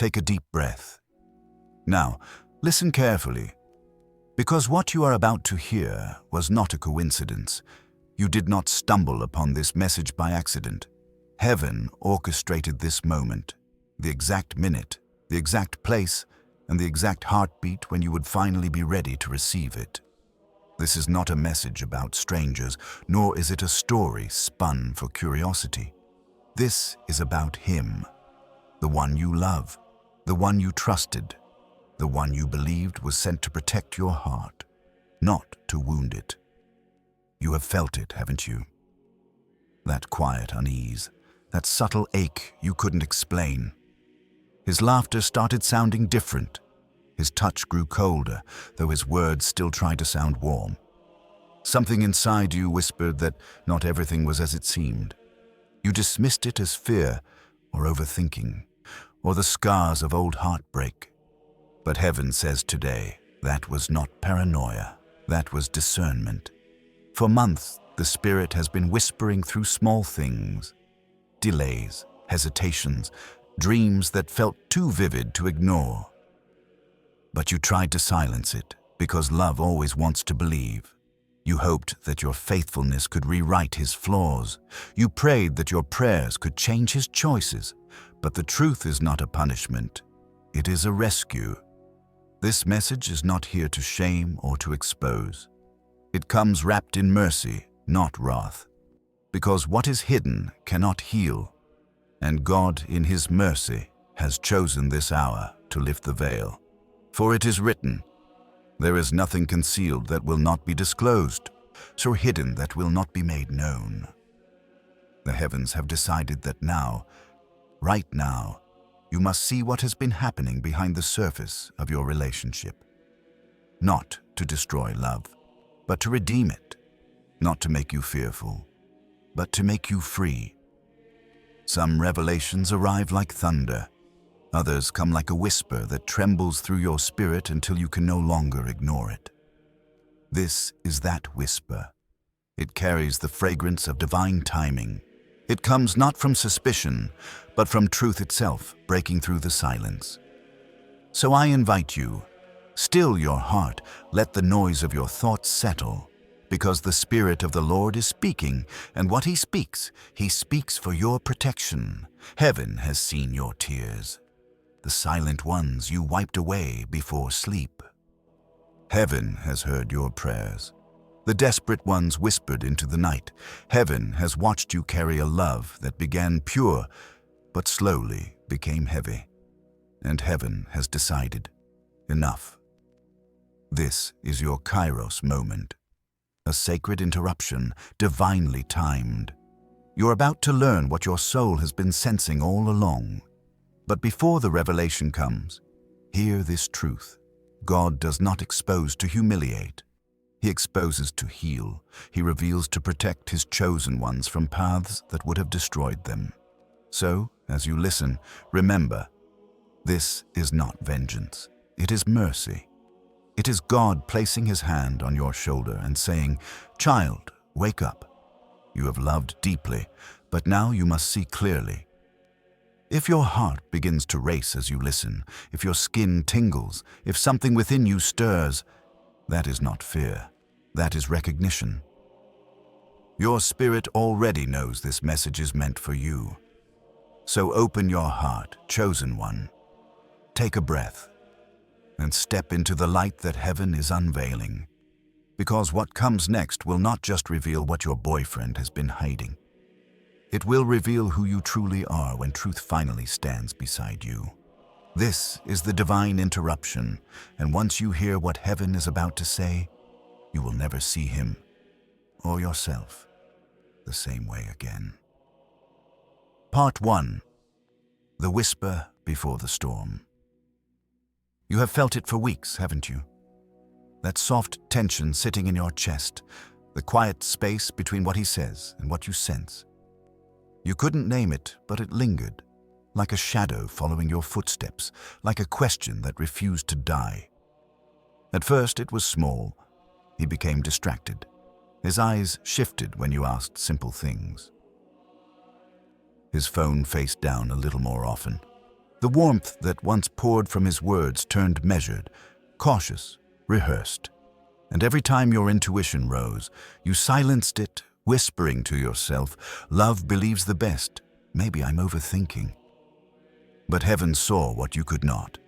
take a deep breath. Now, listen carefully, because what you are about to hear was not a coincidence. You did not stumble upon this message by accident. Heaven orchestrated this moment, the exact minute, the exact place, and the exact heartbeat when you would finally be ready to receive it. This is not a message about strangers, nor is it a story spun for curiosity. This is about Him, the one you love, the one you trusted, the one you believed was sent to protect your heart, not to wound it. You have felt it, haven't you? That quiet unease, that subtle ache you couldn't explain. His laughter started sounding different. His touch grew colder, though his words still tried to sound warm. Something inside you whispered that not everything was as it seemed. You dismissed it as fear or overthinking, or the scars of old heartbreak. But heaven says today, that was not paranoia, that was discernment. For months, the Spirit has been whispering through small things, delays, hesitations, dreams that felt too vivid to ignore. But you tried to silence it, because love always wants to believe. You hoped that your faithfulness could rewrite His flaws. You prayed that your prayers could change His choices. But the truth is not a punishment. It is a rescue. This message is not here to shame or to expose. It comes wrapped in mercy, not wrath. Because what is hidden cannot heal. And God, in His mercy, has chosen this hour to lift the veil. For it is written, "There is nothing concealed that will not be disclosed, so hidden that will not be made known." The heavens have decided that now, right now, you must see what has been happening behind the surface of your relationship. Not to destroy love, but to redeem it. Not to make you fearful, but to make you free. Some revelations arrive like thunder. Others come like a whisper that trembles through your spirit until you can no longer ignore it. This is that whisper. It carries the fragrance of divine timing. It comes not from suspicion, but from truth itself breaking through the silence. So I invite you, still your heart, let the noise of your thoughts settle, because the Spirit of the Lord is speaking, and what He speaks for your protection. Heaven has seen your tears, the silent ones you wiped away before sleep. Heaven has heard your prayers, the desperate ones whispered into the night. Heaven has watched you carry a love that began pure, but slowly became heavy. And heaven has decided, enough. This is your Kairos moment, a sacred interruption, divinely timed. You're about to learn what your soul has been sensing all along. But before the revelation comes, hear this truth. God does not expose to humiliate. He exposes to heal. He reveals to protect His chosen ones from paths that would have destroyed them. So, as you listen, remember, this is not vengeance. It is mercy. It is God placing His hand on your shoulder and saying, "Child, wake up. You have loved deeply, but now you must see clearly." If your heart begins to race as you listen, if your skin tingles, if something within you stirs, that is not fear. That is recognition. Your spirit already knows this message is meant for you. So open your heart, chosen one. Take a breath and step into the light that heaven is unveiling. Because what comes next will not just reveal what your boyfriend has been hiding. It will reveal who you truly are when truth finally stands beside you. This is the divine interruption, and once you hear what heaven is about to say, you will never see Him or yourself the same way again. Part 1. The Whisper Before the Storm. You have felt it for weeks, haven't you? That soft tension sitting in your chest, the quiet space between what He says and what you sense. You couldn't name it, but it lingered, like a shadow following your footsteps, like a question that refused to die. At first it was small. He became distracted. His eyes shifted when you asked simple things. His phone faced down a little more often. The warmth that once poured from his words turned measured, cautious, rehearsed. And every time your intuition rose, you silenced it, whispering to yourself, "Love believes the best. Maybe I'm overthinking." But heaven saw what you could not.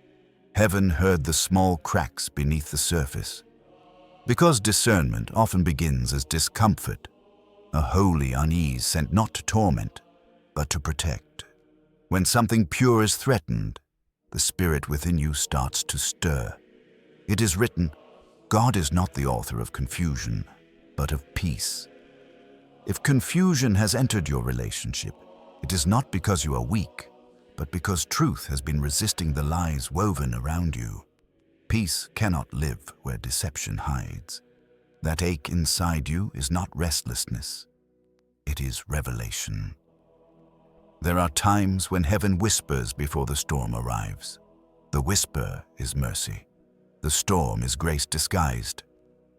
Heaven heard the small cracks beneath the surface. Because discernment often begins as discomfort, a holy unease sent not to torment, but to protect. When something pure is threatened, the spirit within you starts to stir. It is written, God is not the author of confusion, but of peace. If confusion has entered your relationship, it is not because you are weak, but because truth has been resisting the lies woven around you. Peace cannot live where deception hides. That ache inside you is not restlessness. It is revelation. There are times when heaven whispers before the storm arrives. The whisper is mercy. The storm is grace disguised.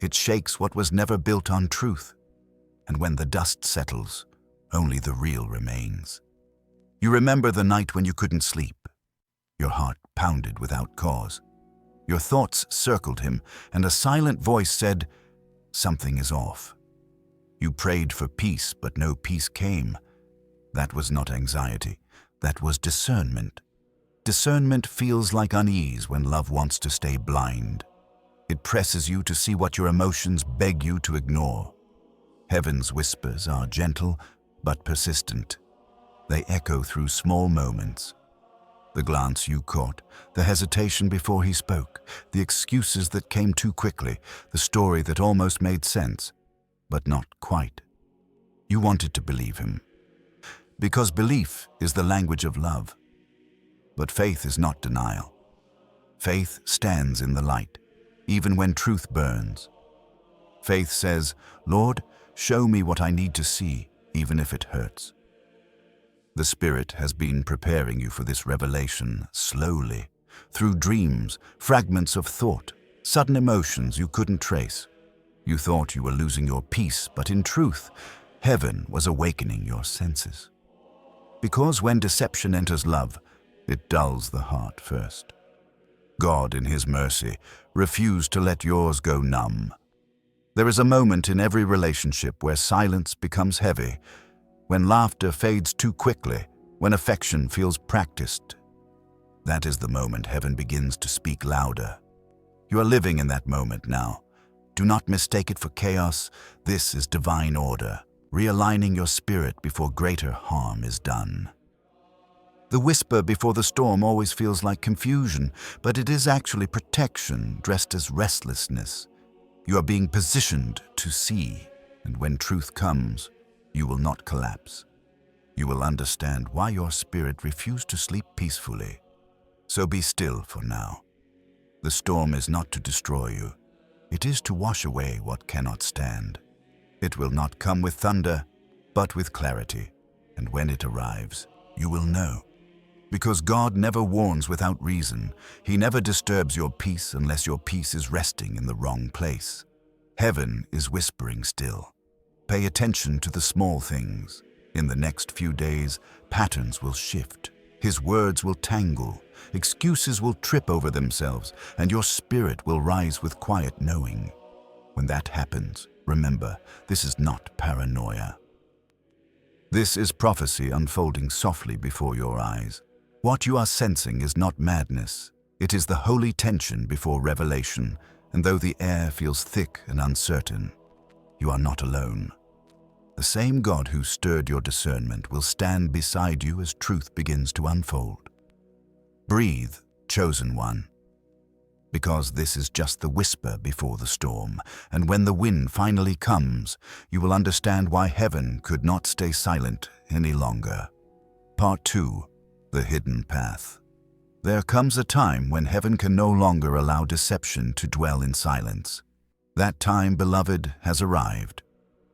It shakes what was never built on truth. And when the dust settles, only the real remains. You remember the night when you couldn't sleep. Your heart pounded without cause. Your thoughts circled him, and a silent voice said, "Something is off." You prayed for peace, but no peace came. That was not anxiety. That was discernment. Discernment feels like unease when love wants to stay blind. It presses you to see what your emotions beg you to ignore. Heaven's whispers are gentle but persistent. They echo through small moments. The glance you caught, the hesitation before he spoke, the excuses that came too quickly, the story that almost made sense, but not quite. You wanted to believe him. Because belief is the language of love. But faith is not denial. Faith stands in the light, even when truth burns. Faith says, "Lord, show me what I need to see, even if it hurts." The Spirit has been preparing you for this revelation slowly, through dreams, fragments of thought, sudden emotions you couldn't trace. You thought you were losing your peace, but in truth, heaven was awakening your senses. Because when deception enters love, it dulls the heart first. God, in His mercy, refused to let yours go numb. There is a moment in every relationship where silence becomes heavy, when laughter fades too quickly, when affection feels practiced. That is the moment heaven begins to speak louder. You are living in that moment now. Do not mistake it for chaos. This is divine order, realigning your spirit before greater harm is done. The whisper before the storm always feels like confusion, but it is actually protection dressed as restlessness. You are being positioned to see, and when truth comes, you will not collapse. You will understand why your spirit refused to sleep peacefully. So be still for now. The storm is not to destroy you. It is to wash away what cannot stand. It will not come with thunder, but with clarity. And when it arrives, you will know. Because God never warns without reason. He never disturbs your peace unless your peace is resting in the wrong place. Heaven is whispering still. Pay attention to the small things. In the next few days, patterns will shift. His words will tangle. Excuses will trip over themselves, and your spirit will rise with quiet knowing. When that happens, remember, this is not paranoia. This is prophecy unfolding softly before your eyes. What you are sensing is not madness. It is the holy tension before revelation, and though the air feels thick and uncertain, you are not alone. The same God who stirred your discernment will stand beside you as truth begins to unfold. Breathe, chosen one, because this is just the whisper before the storm, and when the wind finally comes, you will understand why heaven could not stay silent any longer. Part 2. The Hidden Path. There comes a time when heaven can no longer allow deception to dwell in silence. That time, beloved, has arrived.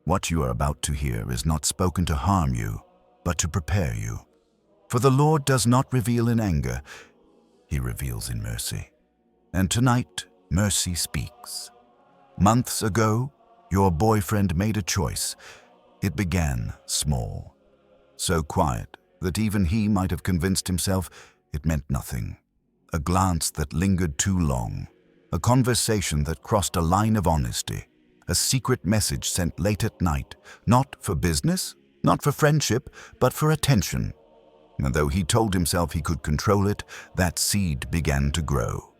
What you are about to hear is not spoken to harm you, but to prepare you. For the Lord does not reveal in anger, He reveals in mercy. And tonight, mercy speaks. Months ago, your boyfriend made a choice. It began small, so quiet that even he might have convinced himself it meant nothing. A glance that lingered too long. A conversation that crossed a line of honesty. A secret message sent late at night, not for business, not for friendship, but for attention. And though he told himself he could control it, that seed began to grow.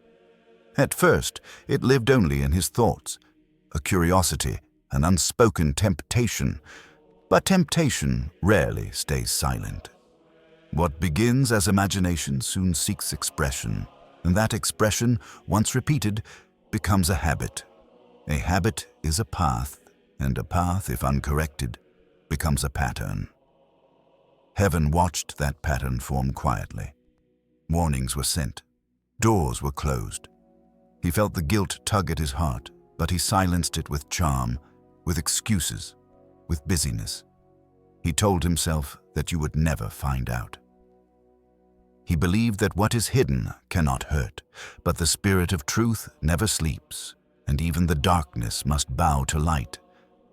At first, it lived only in his thoughts, a curiosity, an unspoken temptation. But temptation rarely stays silent. What begins as imagination soon seeks expression, and that expression, once repeated, becomes a habit. A habit is a path, and a path, if uncorrected, becomes a pattern. Heaven watched that pattern form quietly. Warnings were sent. Doors were closed. He felt the guilt tug at his heart, but he silenced it with charm, with excuses, with busyness. He told himself that you would never find out. He believed that what is hidden cannot hurt, but the spirit of truth never sleeps, and even the darkness must bow to light.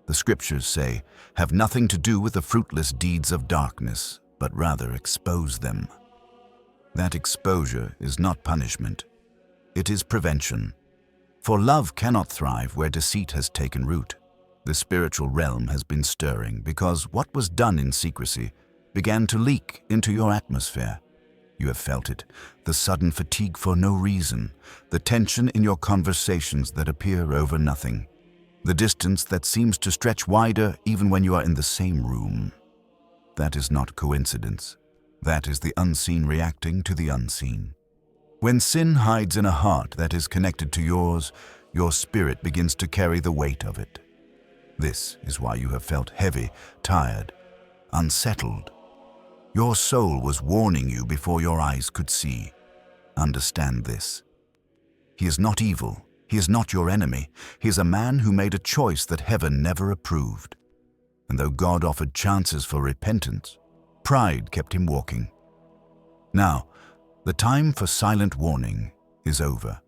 The scriptures say, have nothing to do with the fruitless deeds of darkness, but rather expose them. That exposure is not punishment. It is prevention. For love cannot thrive where deceit has taken root. The spiritual realm has been stirring because what was done in secrecy began to leak into your atmosphere. You have felt it, the sudden fatigue for no reason, the tension in your conversations that appear over nothing, the distance that seems to stretch wider even when you are in the same room. That is not coincidence. That is the unseen reacting to the unseen. When sin hides in a heart that is connected to yours, your spirit begins to carry the weight of it. This is why you have felt heavy, tired, unsettled. Your soul was warning you before your eyes could see. Understand this. He is not evil. He is not your enemy. He is a man who made a choice that heaven never approved. And though God offered chances for repentance, pride kept him walking. Now, the time for silent warning is over.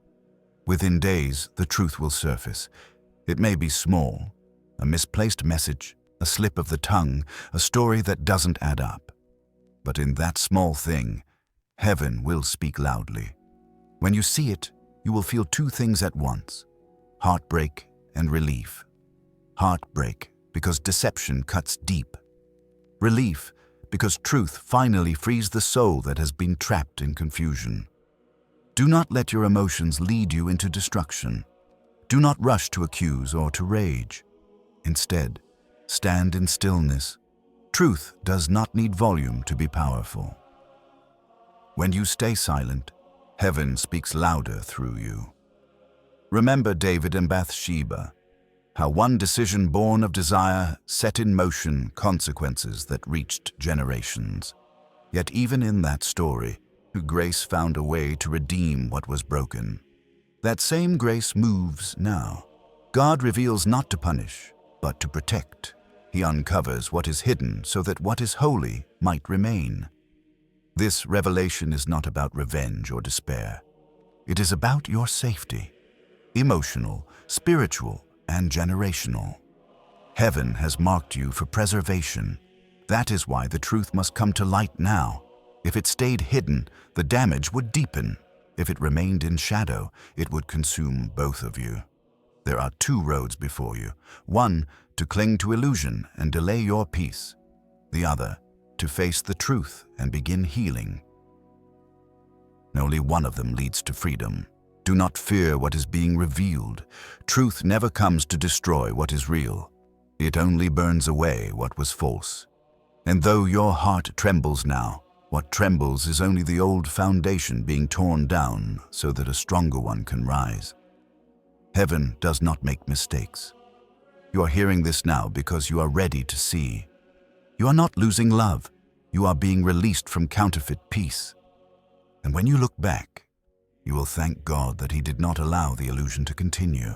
Within days, the truth will surface. It may be small, a misplaced message, a slip of the tongue, a story that doesn't add up. But in that small thing, heaven will speak loudly. When you see it, you will feel two things at once: heartbreak and relief. Heartbreak, because deception cuts deep. Relief, because truth finally frees the soul that has been trapped in confusion. Do not let your emotions lead you into destruction. Do not rush to accuse or to rage. Instead, stand in stillness. Truth does not need volume to be powerful. When you stay silent, heaven speaks louder through you. Remember David and Bathsheba, how one decision born of desire set in motion consequences that reached generations. Yet even in that story, grace found a way to redeem what was broken. That same grace moves now. God reveals not to punish, but to protect. He uncovers what is hidden so that what is holy might remain. This revelation is not about revenge or despair. It is about your safety, emotional, spiritual, and generational. Heaven has marked you for preservation. That is why the truth must come to light now. If it stayed hidden, the damage would deepen. If it remained in shadow, it would consume both of you. There are two roads before you. One, to cling to illusion and delay your peace. The other, to face the truth and begin healing. Only one of them leads to freedom. Do not fear what is being revealed. Truth never comes to destroy what is real. It only burns away what was false. And though your heart trembles now, what trembles is only the old foundation being torn down so that a stronger one can rise. Heaven does not make mistakes. You are hearing this now because you are ready to see. You are not losing love. You are being released from counterfeit peace. And when you look back, you will thank God that He did not allow the illusion to continue.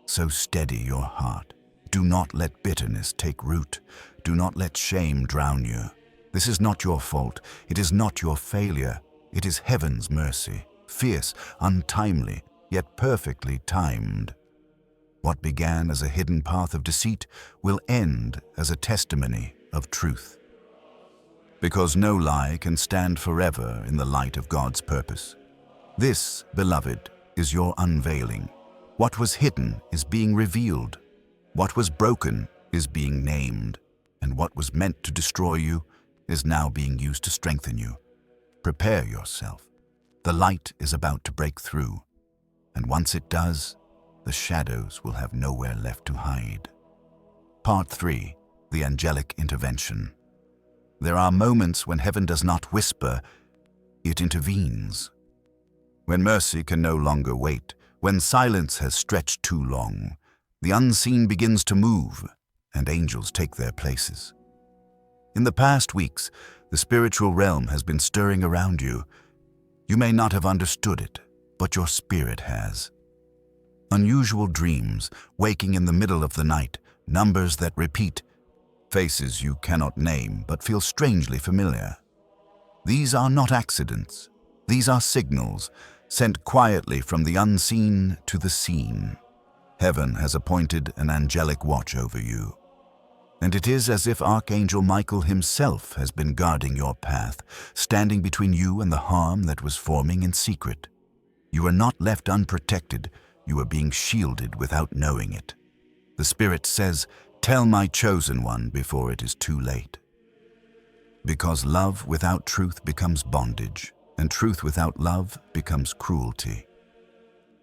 So steady your heart. Do not let bitterness take root. Do not let shame drown you. This is not your fault. It is not your failure. It is heaven's mercy, fierce, untimely, yet perfectly timed. What began as a hidden path of deceit will end as a testimony of truth. because no lie can stand forever in the light of God's purpose. This, beloved, is your unveiling. What was hidden is being revealed. What was broken is being named, and what was meant to destroy you is now being used to strengthen you. Prepare yourself. The light is about to break through, and once it does, the shadows will have nowhere left to hide. Part 3. The Angelic Intervention. There are moments when heaven does not whisper, it intervenes. When mercy can no longer wait, when silence has stretched too long, the unseen begins to move, and angels take their places. In the past weeks, the spiritual realm has been stirring around you. You may not have understood it, but your spirit has. Unusual dreams, waking in the middle of the night, numbers that repeat, faces you cannot name but feel strangely familiar. These are not accidents. These are signals, sent quietly from the unseen to the seen. Heaven has appointed an angelic watch over you. And it is as if Archangel Michael himself has been guarding your path, standing between you and the harm that was forming in secret. You are not left unprotected. You are being shielded without knowing it. The Spirit says, "Tell my chosen one before it is too late." Because love without truth becomes bondage, and truth without love becomes cruelty.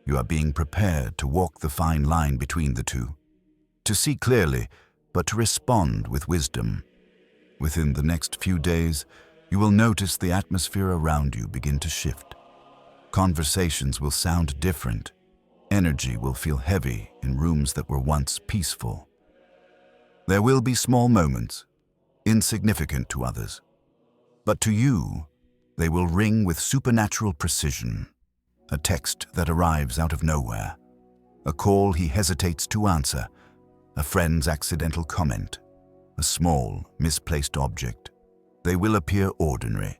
You are being prepared to walk the fine line between the two, to see clearly, but to respond with wisdom. Within the next few days, you will notice the atmosphere around you begin to shift. Conversations will sound different. Energy will feel heavy in rooms that were once peaceful. There will be small moments, insignificant to others, but to you, they will ring with supernatural precision. A text that arrives out of nowhere, a call he hesitates to answer, a friend's accidental comment, a small, misplaced object. They will appear ordinary,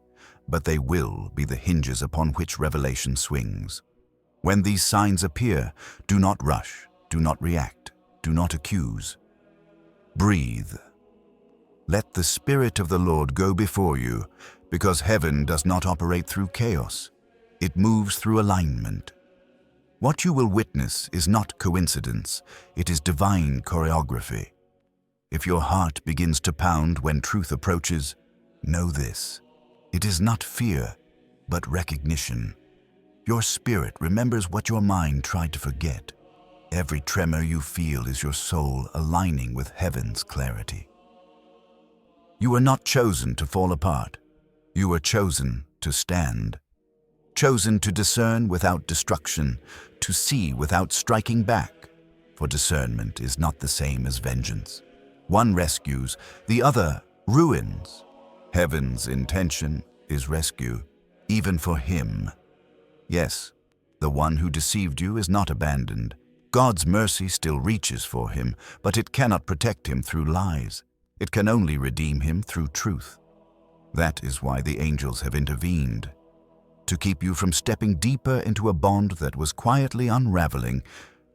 but they will be the hinges upon which revelation swings. When these signs appear, do not rush, do not react, do not accuse. Breathe. Let the Spirit of the Lord go before you, because heaven does not operate through chaos. It moves through alignment. What you will witness is not coincidence, it is divine choreography. If your heart begins to pound when truth approaches, know this: it is not fear, but recognition. Your spirit remembers what your mind tried to forget. Every tremor you feel is your soul aligning with heaven's clarity. You are not chosen to fall apart. You are chosen to stand. Chosen to discern without destruction, to see without striking back. For discernment is not the same as vengeance. One rescues, the other ruins. Heaven's intention is rescue, even for him. Yes, the one who deceived you is not abandoned. God's mercy still reaches for him, but it cannot protect him through lies. It can only redeem him through truth. That is why the angels have intervened, to keep you from stepping deeper into a bond that was quietly unraveling,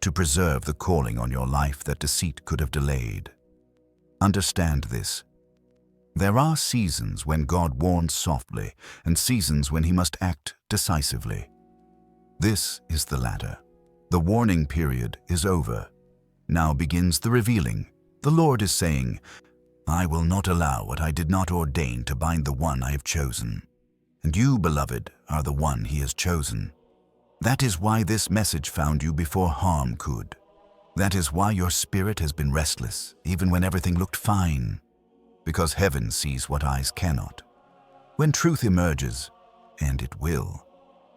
to preserve the calling on your life that deceit could have delayed. Understand this. There are seasons when God warns softly, and seasons when he must act decisively. This is the latter. The warning period is over. Now begins the revealing. The Lord is saying, "I will not allow what I did not ordain to bind the one I have chosen. And you, beloved, are the one he has chosen. That is why this message found you before harm could. That is why your spirit has been restless, even when everything looked fine. Because heaven sees what eyes cannot. When truth emerges, and it will,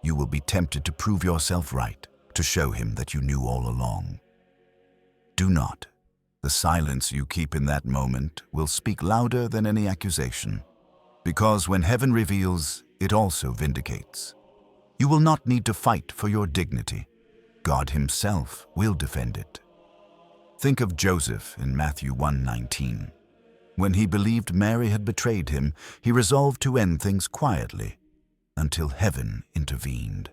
you will be tempted to prove yourself right, to show him that you knew all along. Do not. The silence you keep in that moment will speak louder than any accusation. Because when heaven reveals, it also vindicates. You will not need to fight for your dignity. God himself will defend it. Think of Joseph in Matthew 1:19. When he believed Mary had betrayed him, he resolved to end things quietly, until heaven intervened.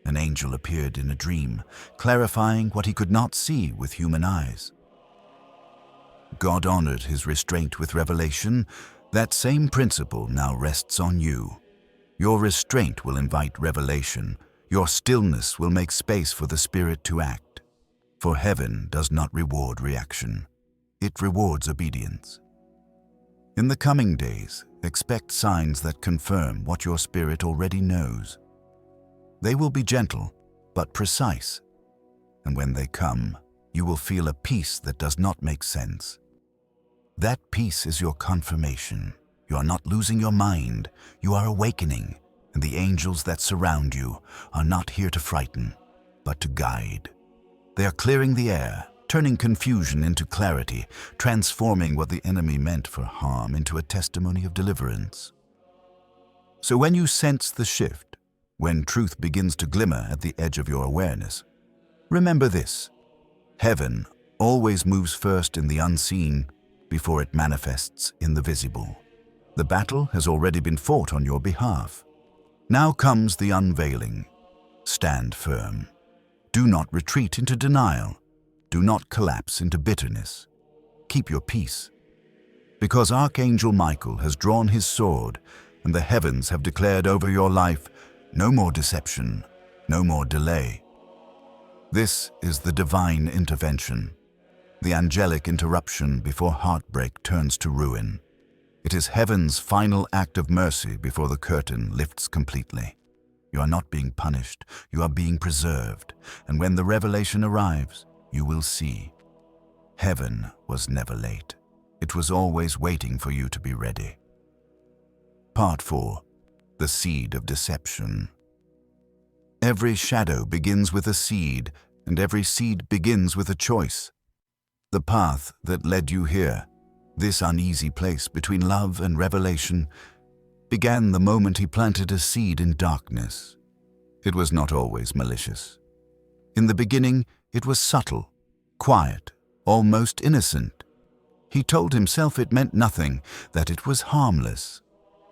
An angel appeared in a dream, clarifying what he could not see with human eyes. God honored his restraint with revelation, That same principle now rests on you. Your restraint will invite revelation. Your stillness will make space for the Spirit to act. For heaven does not reward reaction. It rewards obedience. In the coming days, expect signs that confirm what your spirit already knows. They will be gentle, but precise. And when they come, you will feel a peace that does not make sense. That peace is your confirmation. You are not losing your mind, you are awakening, and the angels that surround you are not here to frighten, but to guide. They are clearing the air, turning confusion into clarity, transforming what the enemy meant for harm into a testimony of deliverance. So when you sense the shift, when truth begins to glimmer at the edge of your awareness, remember this: heaven always moves first in the unseen before it manifests in the visible. The battle has already been fought on your behalf. Now comes the unveiling. Stand firm. Do not retreat into denial. Do not collapse into bitterness. Keep your peace. Because Archangel Michael has drawn his sword and the heavens have declared over your life, no more deception, no more delay. This is the divine intervention, the angelic interruption before heartbreak turns to ruin. It is heaven's final act of mercy before the curtain lifts completely. You are not being punished, you are being preserved, and when the revelation arrives, you will see. Heaven was never late. It was always waiting for you to be ready. Part 4. The Seed of Deception. Every shadow begins with a seed, and every seed begins with a choice. The path that led you here, this uneasy place between love and revelation, began the moment he planted a seed in darkness. It was not always malicious. In the beginning, it was subtle, quiet, almost innocent. He told himself it meant nothing, that it was harmless.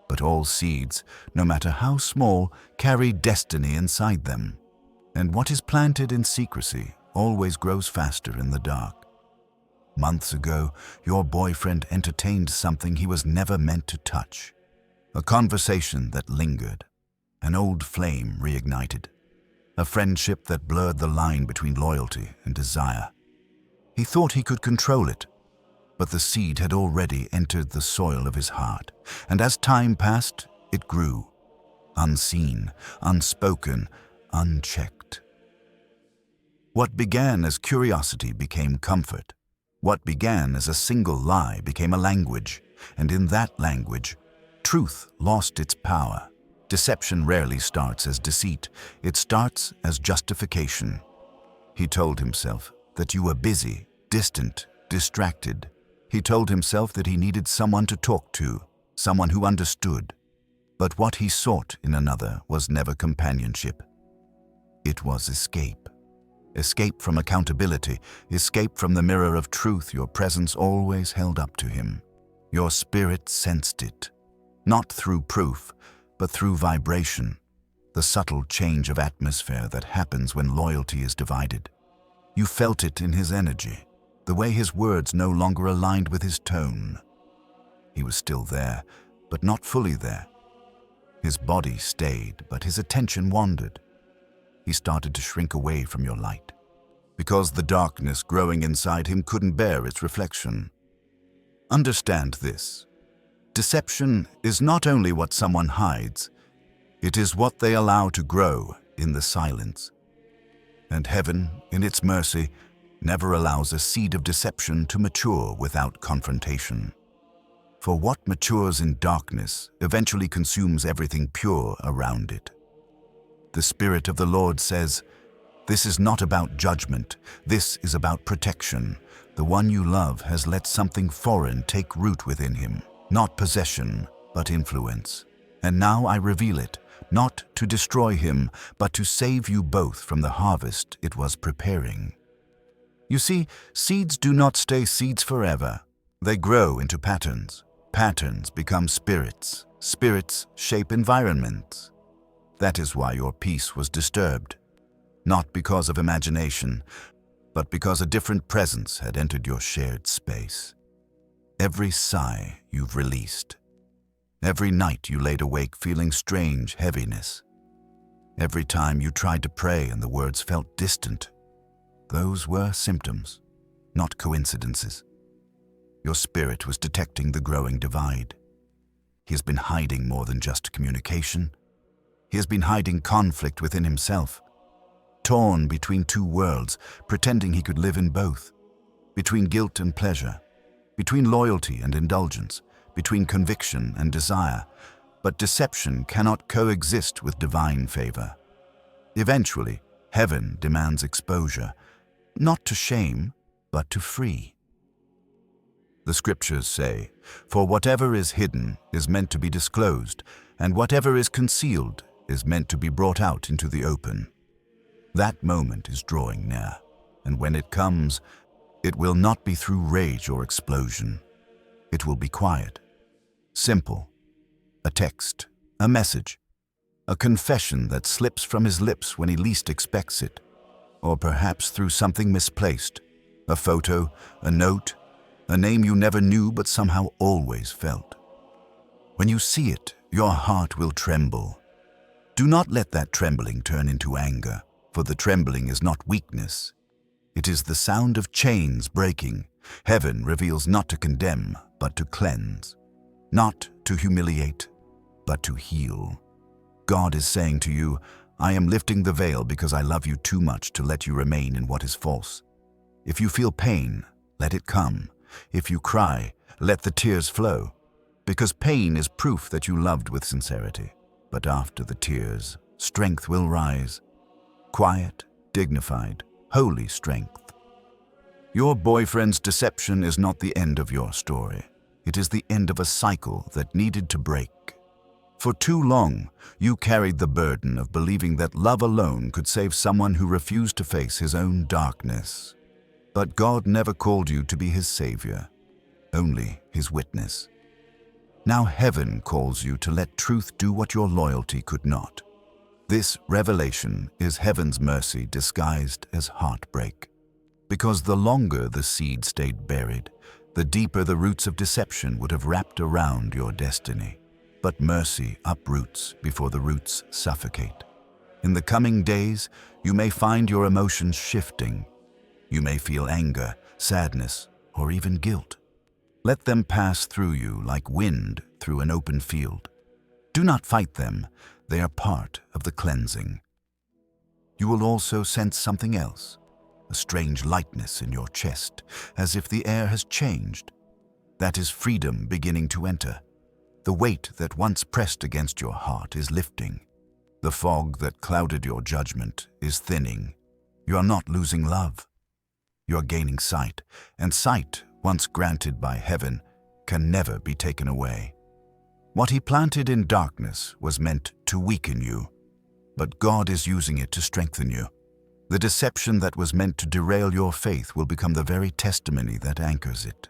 But all seeds, no matter how small, carry destiny inside them. And what is planted in secrecy always grows faster in the dark. Months ago, your boyfriend entertained something he was never meant to touch. A conversation that lingered. An old flame reignited. A friendship that blurred the line between loyalty and desire. He thought he could control it, but the seed had already entered the soil of his heart, and as time passed, it grew. Unseen, unspoken, unchecked. What began as curiosity became comfort. What began as a single lie became a language, and in that language, truth lost its power. Deception rarely starts as deceit, it starts as justification. He told himself that you were busy, distant, distracted. He told himself that he needed someone to talk to, someone who understood. But what he sought in another was never companionship. It was escape. Escape from accountability, escape from the mirror of truth your presence always held up to him. Your spirit sensed it, not through proof, but through vibration, the subtle change of atmosphere that happens when loyalty is divided. You felt it in his energy, the way his words no longer aligned with his tone. He was still there, but not fully there. His body stayed, but his attention wandered. He started to shrink away from your light, because the darkness growing inside him couldn't bear its reflection. Understand this. Deception is not only what someone hides, it is what they allow to grow in the silence. And heaven, in its mercy, never allows a seed of deception to mature without confrontation. For what matures in darkness eventually consumes everything pure around it. The Spirit of the Lord says, "This is not about judgment, this is about protection. The one you love has let something foreign take root within him, not possession, but influence. And now I reveal it, not to destroy him, but to save you both from the harvest it was preparing." You see, seeds do not stay seeds forever. They grow into patterns. Patterns become spirits. Spirits shape environments. That is why your peace was disturbed. Not because of imagination, but because a different presence had entered your shared space. Every sigh you've released, Every night you laid awake feeling strange heaviness. Every time you tried to pray and the words felt distant. Those were symptoms, not coincidences. Your spirit was detecting the growing divide. He has been hiding more than just communication. He has been hiding conflict within himself, torn between two worlds, pretending he could live in both, between guilt and pleasure, between loyalty and indulgence, between conviction and desire. But deception cannot coexist with divine favor. Eventually, heaven demands exposure, not to shame, but to free. The scriptures say, "For whatever is hidden is meant to be disclosed, and whatever is concealed is meant to be brought out into the open." That moment is drawing near, and when it comes, it will not be through rage or explosion. It will be quiet, simple, a text, a message, a confession that slips from his lips when he least expects it, or perhaps through something misplaced, a photo, a note, a name you never knew but somehow always felt. When you see it, your heart will tremble. Do not let that trembling turn into anger, for the trembling is not weakness. It is the sound of chains breaking. Heaven reveals not to condemn, but to cleanse. Not to humiliate, but to heal. God is saying to you, "I am lifting the veil because I love you too much to let you remain in what is false." If you feel pain, let it come. If you cry, let the tears flow, because pain is proof that you loved with sincerity. But after the tears, strength will rise. Quiet, dignified, holy strength. Your boyfriend's deception is not the end of your story. It is the end of a cycle that needed to break. For too long, you carried the burden of believing that love alone could save someone who refused to face his own darkness. But God never called you to be his savior, only his witness. Now heaven calls you to let truth do what your loyalty could not. This revelation is heaven's mercy disguised as heartbreak. Because the longer the seed stayed buried, the deeper the roots of deception would have wrapped around your destiny. But mercy uproots before the roots suffocate. In the coming days, you may find your emotions shifting. You may feel anger, sadness, or even guilt. Let them pass through you like wind through an open field. Do not fight them. They are part of the cleansing. You will also sense something else, a strange lightness in your chest, as if the air has changed. That is freedom beginning to enter. The weight that once pressed against your heart is lifting. The fog that clouded your judgment is thinning. You are not losing love. You are gaining sight, and sight, once granted by heaven, can never be taken away. What he planted in darkness was meant to weaken you, but God is using it to strengthen you. The deception that was meant to derail your faith will become the very testimony that anchors it.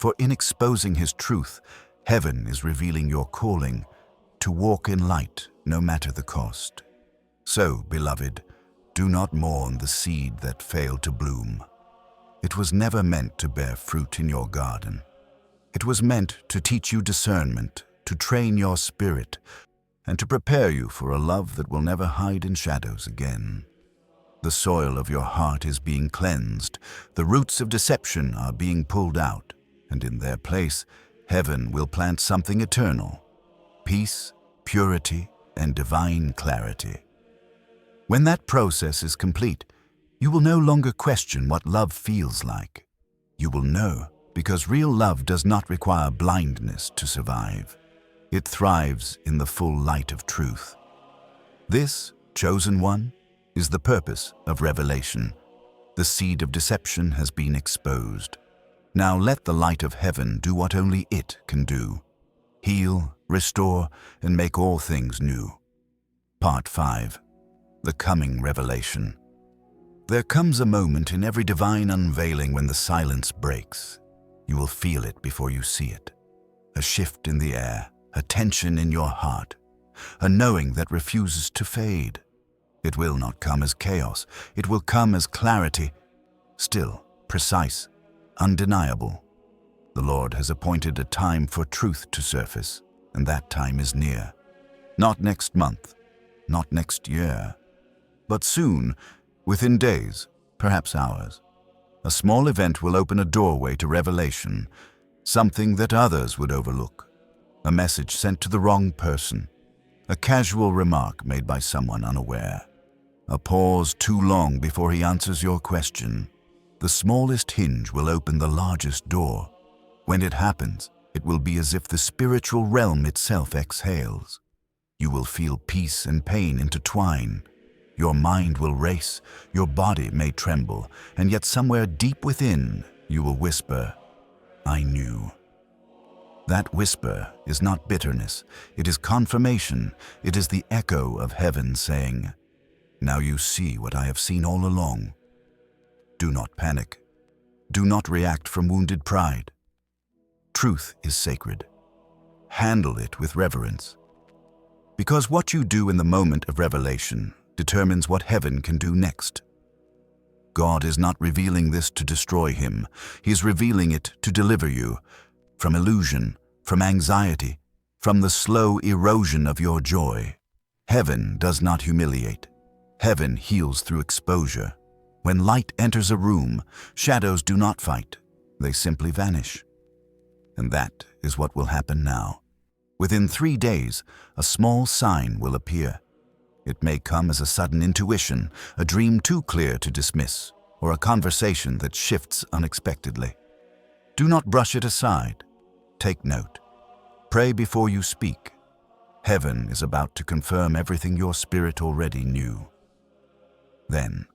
For in exposing his truth, heaven is revealing your calling to walk in light no matter the cost. So, beloved, do not mourn the seed that failed to bloom. It was never meant to bear fruit in your garden. It was meant to teach you discernment, to train your spirit, and to prepare you for a love that will never hide in shadows again. The soil of your heart is being cleansed, the roots of deception are being pulled out, and in their place, heaven will plant something eternal, peace, purity, and divine clarity. When that process is complete, you will no longer question what love feels like. You will know, because real love does not require blindness to survive. It thrives in the full light of truth. This, chosen one, is the purpose of revelation. The seed of deception has been exposed. Now let the light of heaven do what only it can do. Heal, restore, and make all things new. Part 5. The Coming Revelation. There comes a moment in every divine unveiling when the silence breaks. You will feel it before you see it. A shift in the air, a tension in your heart, a knowing that refuses to fade. It will not come as chaos. It will come as clarity, still, precise, undeniable. The Lord has appointed a time for truth to surface, and that time is near. Not next month, not next year, but soon, within days, perhaps hours. A small event will open a doorway to revelation, something that others would overlook. A message sent to the wrong person, a casual remark made by someone unaware, a pause too long before he answers your question. The smallest hinge will open the largest door. When it happens, it will be as if the spiritual realm itself exhales. You will feel peace and pain intertwine. Your mind will race, your body may tremble, and yet somewhere deep within, you will whisper, "I knew." That whisper is not bitterness, it is confirmation, it is the echo of heaven saying, "Now you see what I have seen all along." Do not panic. Do not react from wounded pride. Truth is sacred. Handle it with reverence. Because what you do in the moment of revelation determines what heaven can do next. God is not revealing this to destroy him. He is revealing it to deliver you from illusion, from anxiety, from the slow erosion of your joy. Heaven does not humiliate. Heaven heals through exposure. When light enters a room, shadows do not fight. They simply vanish. And that is what will happen now. Within 3 days, a small sign will appear. It may come as a sudden intuition, a dream too clear to dismiss, or a conversation that shifts unexpectedly. Do not brush it aside. Take note. Pray before you speak. Heaven is about to confirm everything your spirit already knew. Then,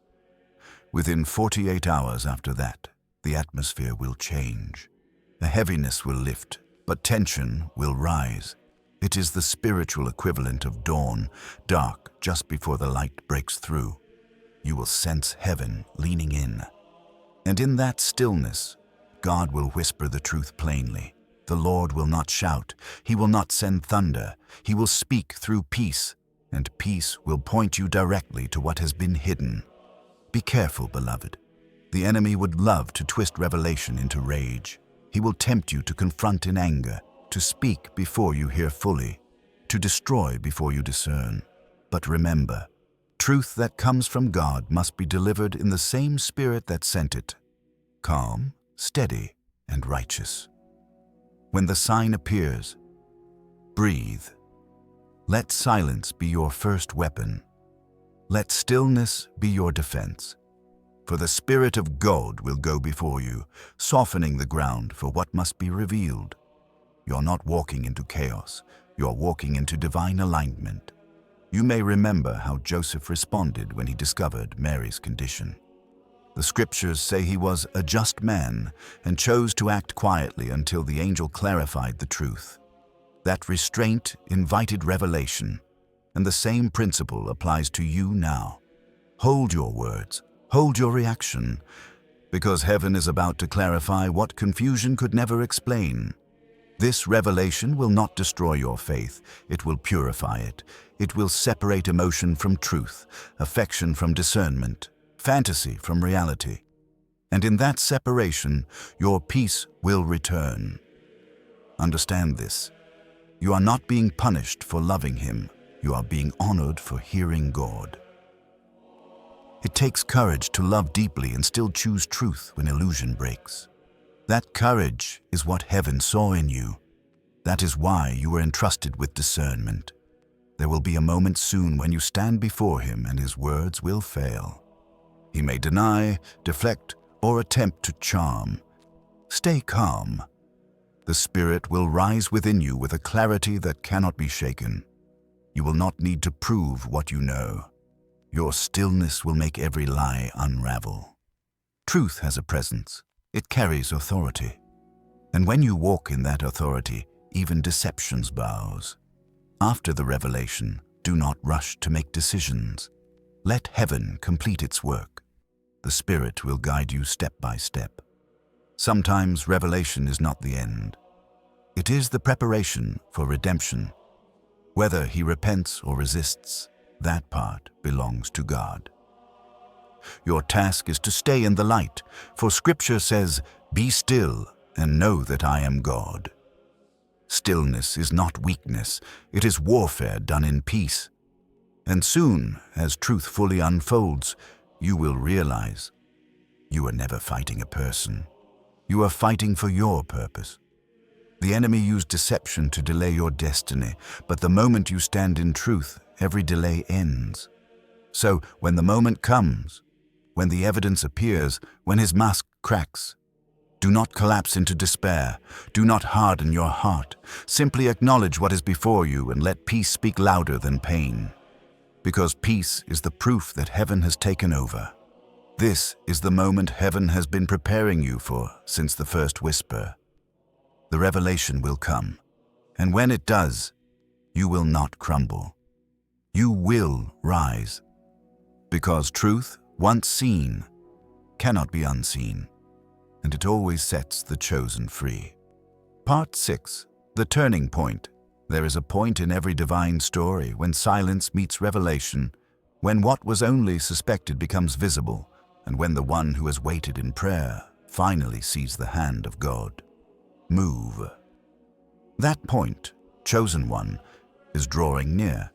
within 48 hours after that, the atmosphere will change. The heaviness will lift, but tension will rise. It is the spiritual equivalent of dawn, dark just before the light breaks through. You will sense heaven leaning in. And in that stillness, God will whisper the truth plainly. The Lord will not shout. He will not send thunder. He will speak through peace, and peace will point you directly to what has been hidden. Be careful, beloved. The enemy would love to twist revelation into rage. He will tempt you to confront in anger, to speak before you hear fully, to destroy before you discern. But remember, truth that comes from God must be delivered in the same spirit that sent it, calm, steady, and righteous. When the sign appears, breathe. Let silence be your first weapon. Let stillness be your defense. For the Spirit of God will go before you, softening the ground for what must be revealed. You're not walking into chaos, you're walking into divine alignment. You may remember how Joseph responded when he discovered Mary's condition. The scriptures say he was a just man and chose to act quietly until the angel clarified the truth. That restraint invited revelation, and the same principle applies to you now. Hold your words, hold your reaction, because heaven is about to clarify what confusion could never explain. This revelation will not destroy your faith, it will purify it. It will separate emotion from truth, affection from discernment, fantasy from reality. And in that separation, your peace will return. Understand this. You are not being punished for loving Him. You are being honored for hearing God. It takes courage to love deeply and still choose truth when illusion breaks. That courage is what heaven saw in you. That is why you were entrusted with discernment. There will be a moment soon when you stand before Him and His words will fail. He may deny, deflect, or attempt to charm. Stay calm. The Spirit will rise within you with a clarity that cannot be shaken. You will not need to prove what you know. Your stillness will make every lie unravel. Truth has a presence. It carries authority. And when you walk in that authority, even deception bows. After the revelation, do not rush to make decisions. Let heaven complete its work. The Spirit will guide you step by step. Sometimes revelation is not the end. It is the preparation for redemption. Whether he repents or resists, that part belongs to God. Your task is to stay in the light, for Scripture says, "Be still and know that I am God." Stillness is not weakness, it is warfare done in peace. And soon, as truth fully unfolds, you will realize you are never fighting a person. You are fighting for your purpose. The enemy used deception to delay your destiny, but the moment you stand in truth, every delay ends. So, when the moment comes, when the evidence appears, when his mask cracks, do not collapse into despair. Do not harden your heart. Simply acknowledge what is before you and let peace speak louder than pain. Because peace is the proof that heaven has taken over. This is the moment heaven has been preparing you for since the first whisper. The revelation will come, and when it does, you will not crumble. You will rise. Because truth, once seen, cannot be unseen, and it always sets the chosen free. Part 6. The Turning Point. There is a point in every divine story when silence meets revelation, when what was only suspected becomes visible, and when the one who has waited in prayer finally sees the hand of God move. That point, chosen one, is drawing near.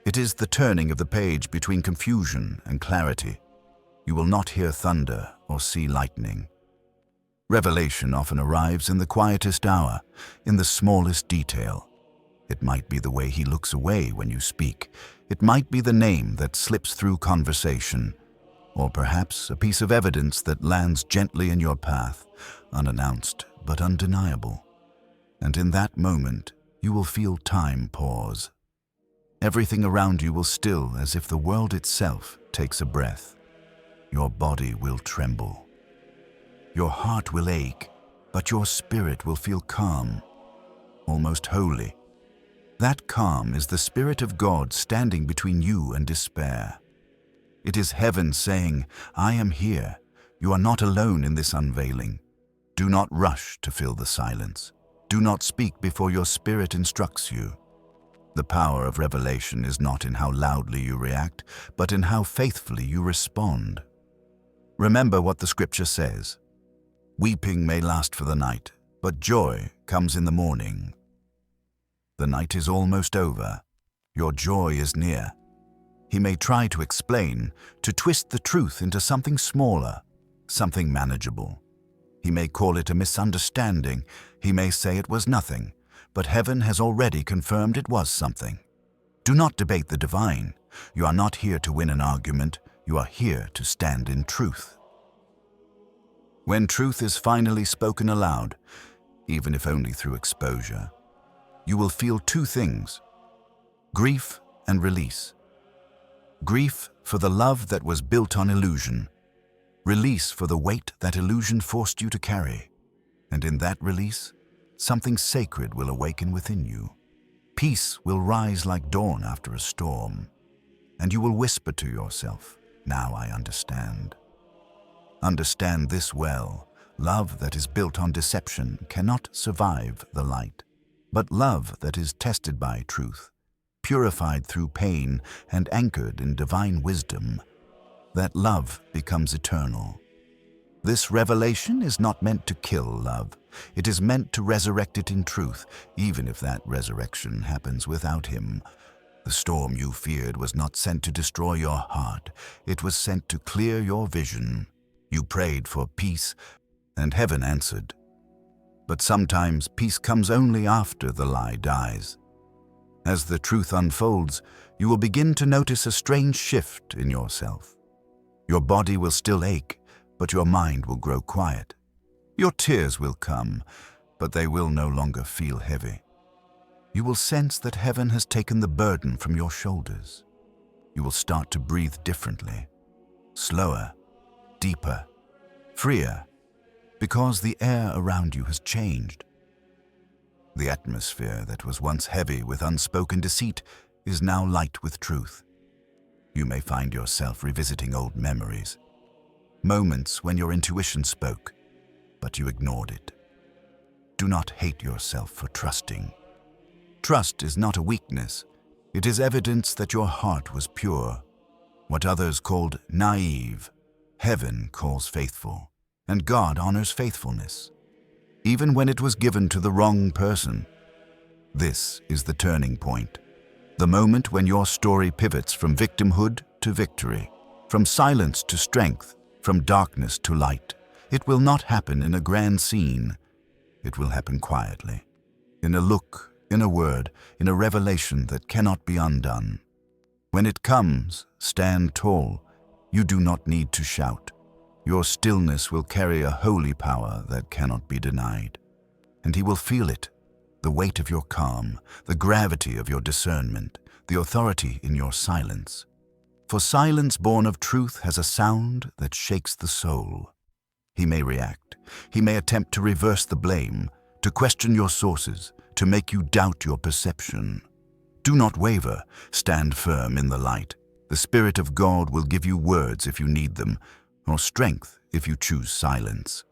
It is the turning of the page between confusion and clarity. You will not hear thunder or see lightning. Revelation often arrives in the quietest hour, in the smallest detail. It might be the way he looks away when you speak. It might be the name that slips through conversation, or perhaps a piece of evidence that lands gently in your path, unannounced but undeniable. And in that moment, you will feel time pause. Everything around you will still as if the world itself takes a breath. Your body will tremble. Your heart will ache, but your spirit will feel calm, almost holy. That calm is the Spirit of God standing between you and despair. It is heaven saying, I am here. You are not alone in this unveiling. Do not rush to fill the silence. Do not speak before your spirit instructs you. The power of revelation is not in how loudly you react, but in how faithfully you respond. Remember what the scripture says. Weeping may last for the night, but joy comes in the morning. The night is almost over. Your joy is near. He may try to explain, to twist the truth into something smaller, something manageable. He may call it a misunderstanding. He may say it was nothing, but heaven has already confirmed it was something. Do not debate the divine. You are not here to win an argument. You are here to stand in truth. When truth is finally spoken aloud, even if only through exposure, you will feel two things: grief and release. Grief for the love that was built on illusion. Release for the weight that illusion forced you to carry. And in that release, something sacred will awaken within you. Peace will rise like dawn after a storm. And you will whisper to yourself, now I understand. Understand this well. Love that is built on deception cannot survive the light. But love that is tested by truth, purified through pain and anchored in divine wisdom, that love becomes eternal. This revelation is not meant to kill love. It is meant to resurrect it in truth, even if that resurrection happens without him. The storm you feared was not sent to destroy your heart. It was sent to clear your vision. You prayed for peace, and heaven answered. But sometimes peace comes only after the lie dies. As the truth unfolds, you will begin to notice a strange shift in yourself. Your body will still ache, but your mind will grow quiet. Your tears will come, but they will no longer feel heavy. You will sense that heaven has taken the burden from your shoulders. You will start to breathe differently, slower, deeper, freer, because the air around you has changed. The atmosphere that was once heavy with unspoken deceit is now light with truth. You may find yourself revisiting old memories, moments when your intuition spoke, but you ignored it. Do not hate yourself for trusting. Trust is not a weakness. It is evidence that your heart was pure. What others called naive, heaven calls faithful, and God honors faithfulness. Even when it was given to the wrong person, This is the turning point. The moment when your story pivots from victimhood to victory, from silence to strength, from darkness to light. It will not happen in a grand scene. It will happen quietly, in a look, in a word, in a revelation that cannot be undone. When it comes, stand tall. You do not need to shout. Your stillness will carry a holy power that cannot be denied. And he will feel it, the weight of your calm, the gravity of your discernment, the authority in your silence. For silence born of truth has a sound that shakes the soul. He may react. He may attempt to reverse the blame, to question your sources, to make you doubt your perception. Do not waver. Stand firm in the light. The Spirit of God will give you words if you need them, or strength if you choose silence.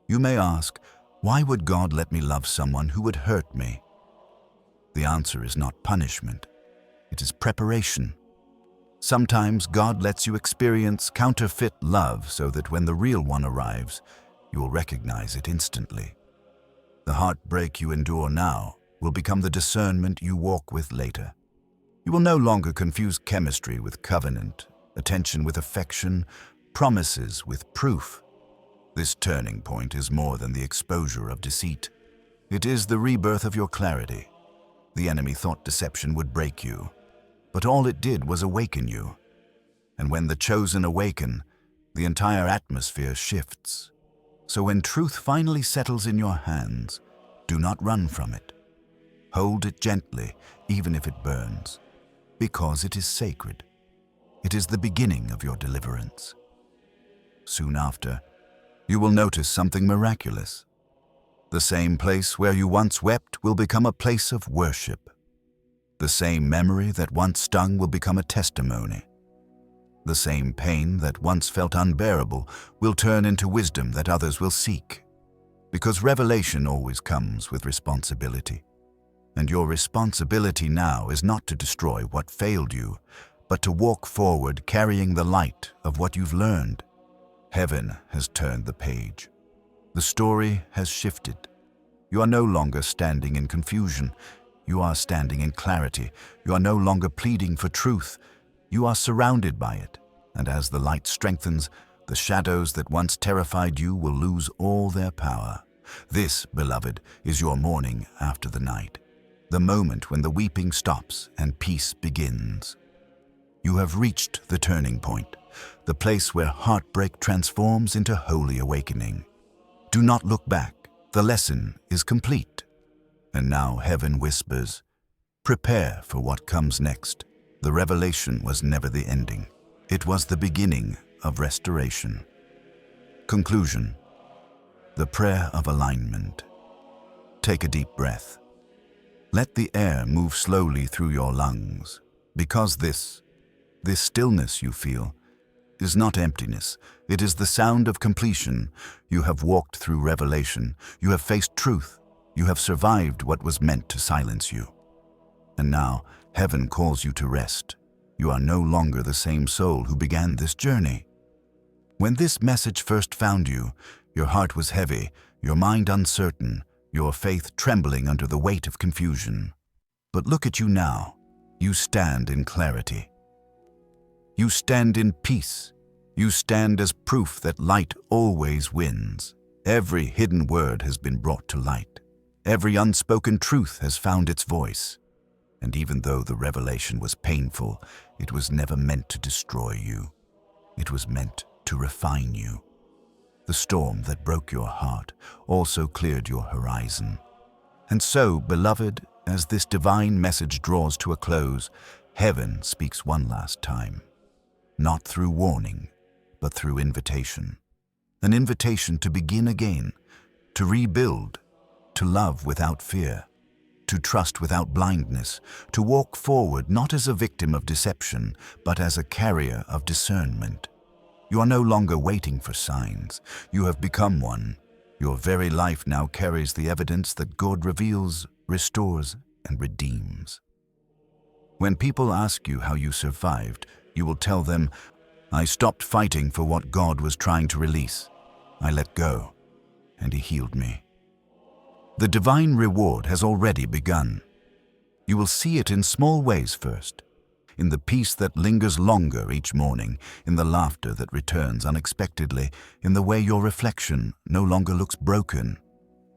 You may ask, why would God let me love someone who would hurt me? The answer is not punishment. It is preparation. Sometimes God lets you experience counterfeit love so that when the real one arrives, you will recognize it instantly. The heartbreak you endure now will become the discernment you walk with later. You will no longer confuse chemistry with covenant, attention with affection, promises with proof. This turning point is more than the exposure of deceit. It is the rebirth of your clarity. The enemy thought deception would break you, but all it did was awaken you. And when the chosen awaken, the entire atmosphere shifts. So when truth finally settles in your hands, do not run from it. Hold it gently, even if it burns, because it is sacred. It is the beginning of your deliverance. Soon after, you will notice something miraculous. The same place where you once wept will become a place of worship. The same memory that once stung will become a testimony. The same pain that once felt unbearable will turn into wisdom that others will seek. Because revelation always comes with responsibility. And your responsibility now is not to destroy what failed you, but to walk forward carrying the light of what you've learned. Heaven has turned the page. The story has shifted. You are no longer standing in confusion. You are standing in clarity. You are no longer pleading for truth. You are surrounded by it. And as the light strengthens, the shadows that once terrified you will lose all their power. This, beloved, is your morning after the night. The moment when the weeping stops and peace begins. You have reached the turning point, the place where heartbreak transforms into holy awakening. Do not look back. The lesson is complete. And now heaven whispers, prepare for what comes next. The revelation was never the ending. It was the beginning of restoration. Conclusion. The prayer of alignment. Take a deep breath. Let the air move slowly through your lungs, because this stillness you feel is not emptiness. It is the sound of completion. You have walked through revelation. You have faced truth. You have survived what was meant to silence you. And now, heaven calls you to rest. You are no longer the same soul who began this journey. When this message first found you, your heart was heavy, your mind uncertain, your faith trembling under the weight of confusion. But look at you now. You stand in clarity. You stand in peace. You stand as proof that light always wins. Every hidden word has been brought to light. Every unspoken truth has found its voice. And even though the revelation was painful, it was never meant to destroy you. It was meant to refine you. The storm that broke your heart also cleared your horizon. And so, beloved, as this divine message draws to a close, heaven speaks one last time. Not through warning, but through invitation. An invitation to begin again, to rebuild, to love without fear, to trust without blindness, to walk forward not as a victim of deception, but as a carrier of discernment. You are no longer waiting for signs. You have become one. Your very life now carries the evidence that God reveals, restores, and redeems. When people ask you how you survived, you will tell them, I stopped fighting for what God was trying to release. I let go, and He healed me. The divine reward has already begun. You will see it in small ways first, in the peace that lingers longer each morning, in the laughter that returns unexpectedly, in the way your reflection no longer looks broken,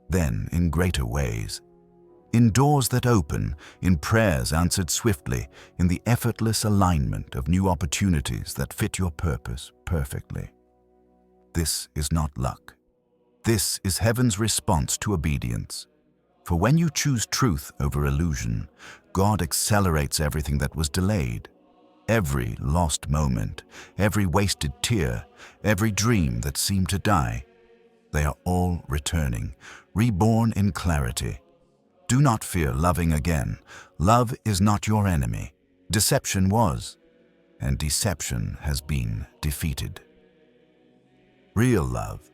then in greater ways. In doors that open, in prayers answered swiftly, in the effortless alignment of new opportunities that fit your purpose perfectly. This is not luck. This is heaven's response to obedience. For when you choose truth over illusion, God accelerates everything that was delayed. Every lost moment, every wasted tear, every dream that seemed to die, they are all returning, reborn in clarity. Do not fear loving again. Love is not your enemy. Deception was, and deception has been defeated. Real love,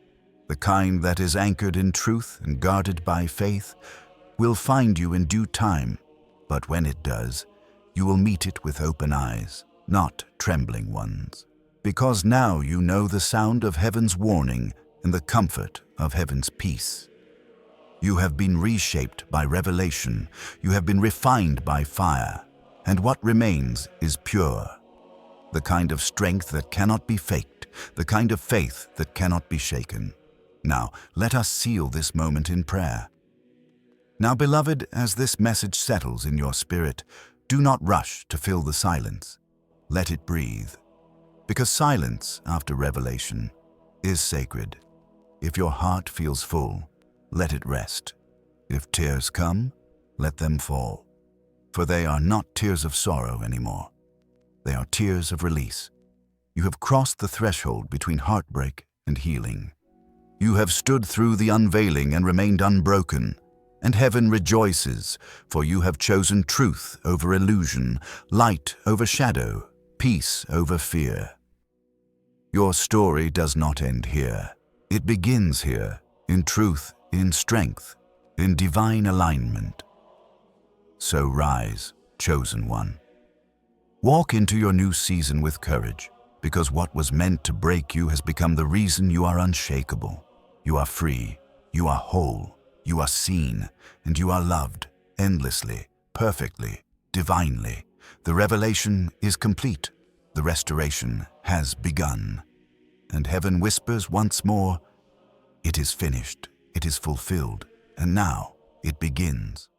the kind that is anchored in truth and guarded by faith, will find you in due time, but when it does, you will meet it with open eyes, not trembling ones. Because now you know the sound of heaven's warning and the comfort of heaven's peace. You have been reshaped by revelation, you have been refined by fire, and what remains is pure. The kind of strength that cannot be faked, the kind of faith that cannot be shaken. Now, let us seal this moment in prayer. Now, beloved, as this message settles in your spirit, do not rush to fill the silence. Let it breathe. Because silence, after revelation, is sacred. If your heart feels full, let it rest. If tears come, let them fall. For they are not tears of sorrow anymore. They are tears of release. You have crossed the threshold between heartbreak and healing. You have stood through the unveiling and remained unbroken. And heaven rejoices, for you have chosen truth over illusion, light over shadow, peace over fear. Your story does not end here. It begins here, in truth, in strength, in divine alignment. So rise, chosen one. Walk into your new season with courage, because what was meant to break you has become the reason you are unshakable. You are free, you are whole, you are seen, and you are loved, endlessly, perfectly, divinely. The revelation is complete. The restoration has begun. And heaven whispers once more, it is finished, it is fulfilled, and now it begins.